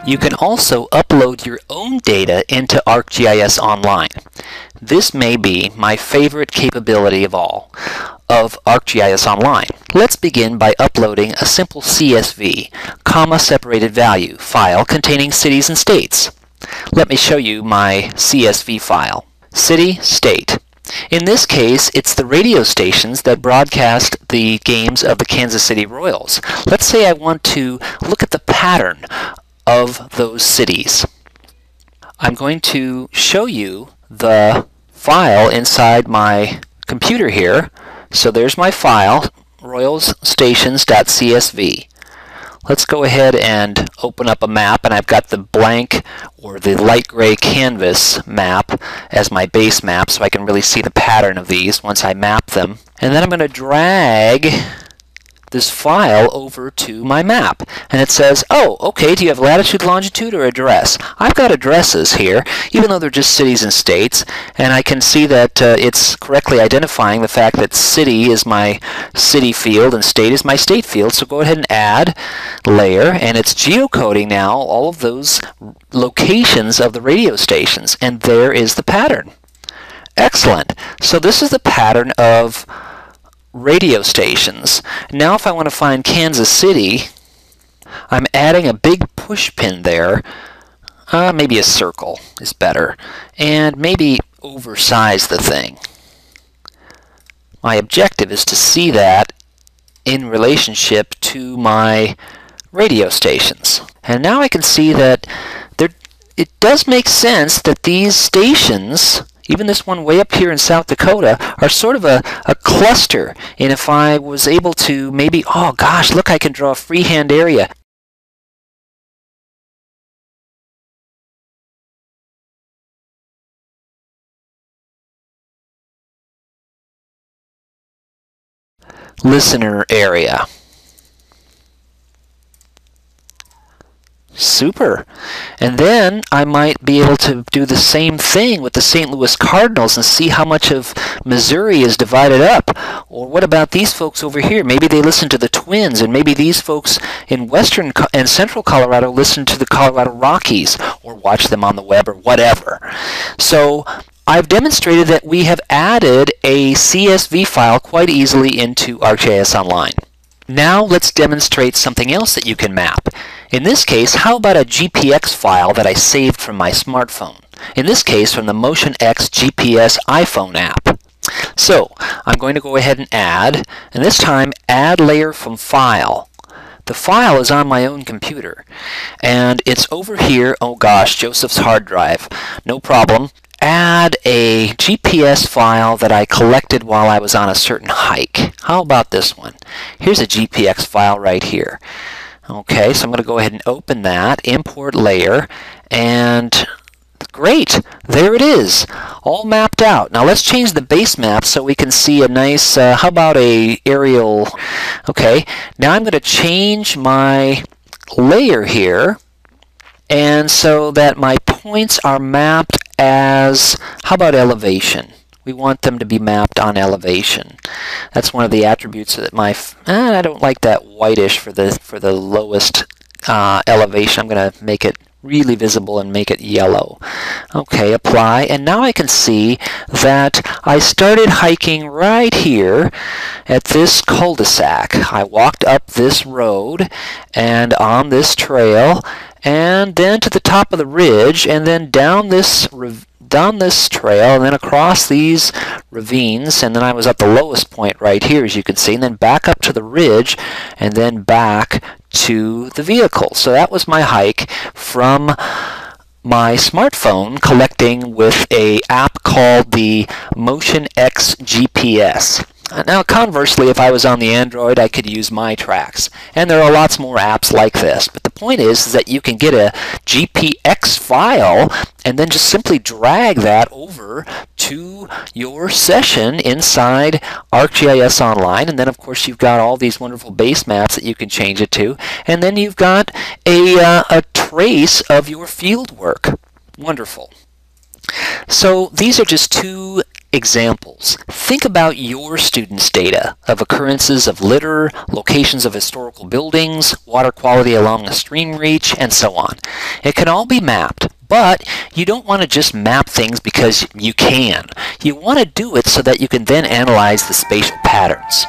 You can also upload your own data into ArcGIS Online. This may be my favorite capability of all of ArcGIS Online. Let's begin by uploading a simple CSV, comma-separated value file containing cities and states. Let me show you my CSV file. City, state. In this case, it's the radio stations that broadcast the games of the Kansas City Royals. Let's say I want to look at the pattern of those cities. I'm going to show you the file inside my computer here. So there's my file, royalsstations.csv. Let's go ahead and open up a map, and I've got the blank or the light gray canvas map as my base map, so I can really see the pattern of these once I map them. And then I'm going to drag this file over to my map, and it says, oh, okay, do you have latitude, longitude, or address? I've got addresses here, even though they're just cities and states, and I can see that it's correctly identifying the fact that city is my city field and state is my state field. So go ahead and add layer, and it's geocoding now all of those locations of the radio stations, and there is the pattern. Excellent. So this is the pattern of radio stations. Now if I want to find Kansas City, I'm adding a big push pin there. Maybe a circle is better, and maybe oversize the thing. My objective is to see that in relationship to my radio stations. And now I can see that it does make sense that these stations, even this one way up here in South Dakota, are sort of a cluster. And if I was able to maybe, oh gosh, look, I can draw a freehand area. Listener area. Super. And then I might be able to do the same thing with the St. Louis Cardinals and see how much of Missouri is divided up. Or what about these folks over here? Maybe they listen to the Twins, and maybe these folks in western and central Colorado listen to the Colorado Rockies, or watch them on the web, or whatever. So I've demonstrated that we have added a CSV file quite easily into ArcGIS Online. Now let's demonstrate something else that you can map. In this case, how about a GPX file that I saved from my smartphone? In this case, from the MotionX GPS iPhone app. So I'm going to go ahead and add, and this time add layer from file. The file is on my own computer, and it's over here. Oh gosh, Joseph's hard drive. No problem. Add a GPS file that I collected while I was on a certain hike. How about this one? Here's a GPX file right here. Okay, so I'm going to go ahead and open that, import layer, and great, there it is, all mapped out. Now let's change the base map so we can see a nice, how about a aerial? Okay, now I'm going to change my layer here, and so that my points are mapped as, how about elevation? We want them to be mapped on elevation. That's one of the attributes that I don't like that whitish for the lowest elevation. I'm going to make it really visible and make it yellow. Okay, apply, and now I can see that I started hiking right here at this cul-de-sac. I walked up this road and on this trail, and then to the top of the ridge, and then down this trail, and then across these ravines, and then I was at the lowest point right here, as you can see, and then back up to the ridge, and then back to the vehicle. So that was my hike from my smartphone, collecting with an app called the MotionX GPS. Now conversely, if I was on the Android, I could use My Tracks. And there are lots more apps like this. But the point is that you can get a GPX file and then just simply drag that over to your session inside ArcGIS Online. And then, of course, you've got all these wonderful base maps that you can change it to. And then you've got a trace of your field work. Wonderful. So these are just two Examples. Think about your students' data of occurrences of litter, locations of historical buildings, water quality along a stream reach, and so on. It can all be mapped, but you don't want to just map things because you can. You want to do it so that you can then analyze the spatial patterns.